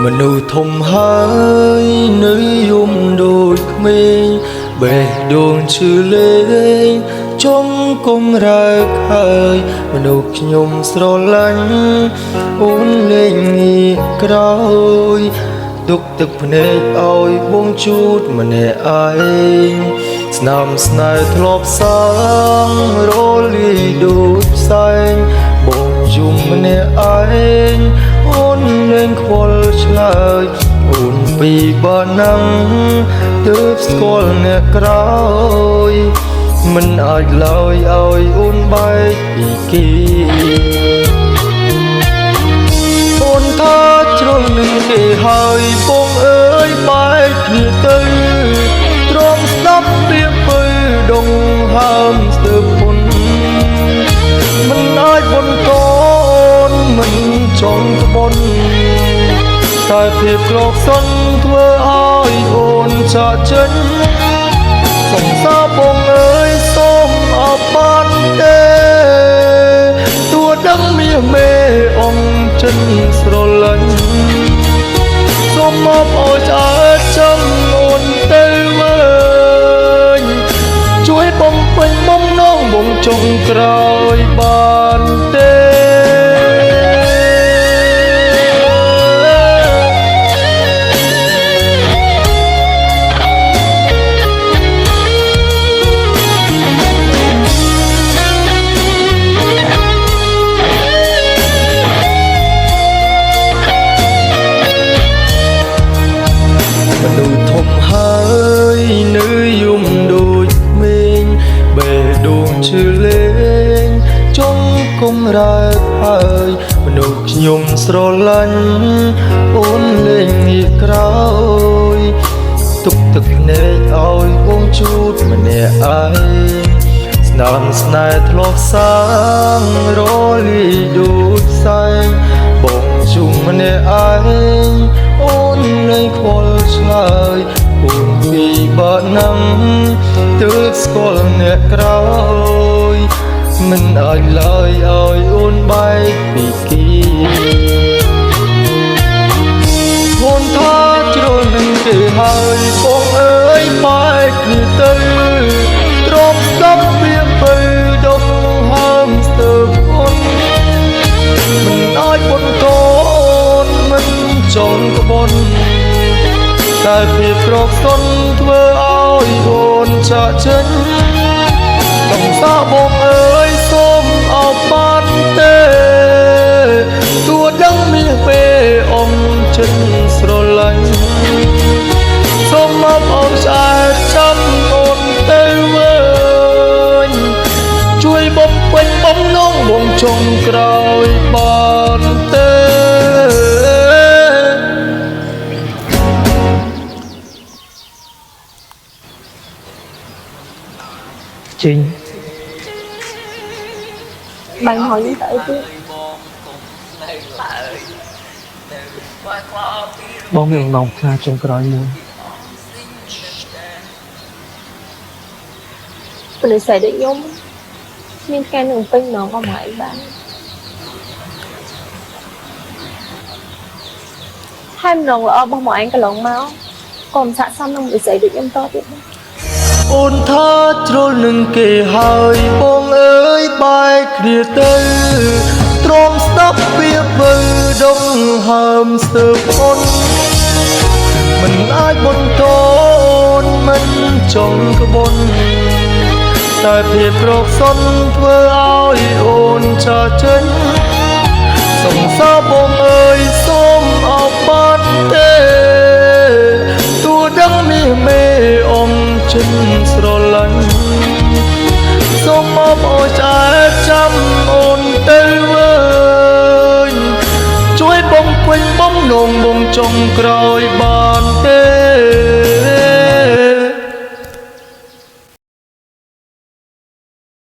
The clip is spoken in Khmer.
មនុស្សធំហើយនៅយំដូចក្មេងបេះដូងឈឺលេងចង់គុំរើកហើយមនុស្សខ្ញុំស្រឡាញ់អូនលេងងាកក្រោយទុកទឹកភ្នែកឲ្យបងជូតម្នាក់ឯងស្នាមស្នេហ៍ធ្លាប់សាងរលីដូចផ្សែងបងជុំម្នាក់ឯងអូនលែងខ្វល់ឆ្លើយអូនពីបាណាំងទើបស្គាល់អ្នកក្រោយមិនអាចឡើយឲ្យអូនបែកពីគេអូនថាជ្រុលនឹងគេហើយបងអើយបែកគ្នាទៅទ្រាំស្ដាប់ពាក្យពើដងហើមស្ទើរពុនមិនអាចបន្តអូនមិនចង់ក្បន់តែភាពក្រសន់ធ្វើឲ្យអូនចាក់ចេញសង្សារបងអើយសូមអបបានទេទោះដឹងមានមេអង្គចិនស្រលាញ់សូមមកឲ្យឆ្អើតចាំអូនទៅវិញជួយបំពេញបំណងបងចុងក្រោយបានទេមនុស្សធំហើយនៅយំដូចមេងបេះដូងឈឺលេងចង់គុំរើកហើយមនុស្សខ្ញុំស្រឡាញ់អូនលេងងាកក្រោយទុកទឹកភ្នែកឲ្យបងជូតម្នាក់ឯងស្នាមស្នេហ៍ធ្លាប់សាងរលីដូចផ្សែងបងជុំម្នាក់ឯងអូនលែងខ្វល់ឆ្លើយអូនពីបាណាំងទើបស្គាល់អ្នកក្រោយមិនអាចឡើយឲ្យអូនបែកពីគេអូនថាជ្រុលនឹងគេហើយបងអើយបែកគ្នាទៅទ្រាំស្ដាប់ពាក្យពើដងហើមស្ទើរពុនមិនអាចបន្តអូនមិនចង់ក្បន់តែភាពក្រសន់ធ្វើឲ្យអូនចាក់ចេញសង្សារបងអើយសូមអបបានទេទោះដឹងមានពេលអង្គចិត្តស្រឡាញ់សូមមកអបឆ្អែតចាំអូនទៅវិញជួយបំពេញបំណងបងចុងក្រោយបានទេចេញbạn hỏi những tự chứ បងមានអំណងខ្លាចុងក្រោយមួយ mình sẽ được nhómមានការនឹងពេញម្ដងក៏មកអីបានហើយម្ដងល្អរបស់មកអញកន្លងមកកុំសាក់សំនឹងវិស័យដូចខ្ញុំតទៀតអូនថាជ្រុលនឹងគេហើយបងអើយបែកគ្នាទៅទ្រាំស្ដាប់ពាក្យពើដងហើមស្ទើរពុនមិនអាចបន្តអូនមិនចង់ក្បន់តែភាពក្រសន់ធ្វើឲ្យអូនចាចេញសង្សារបងអើយសូមអបបានទេទោះដឹងមានមេអង្គចិនស្រឡាញ់សូមមកឲ្យឆ្អែតចាំអូនទៅវិញជួយបំពេញបំណងបងចុងក្រោយបាន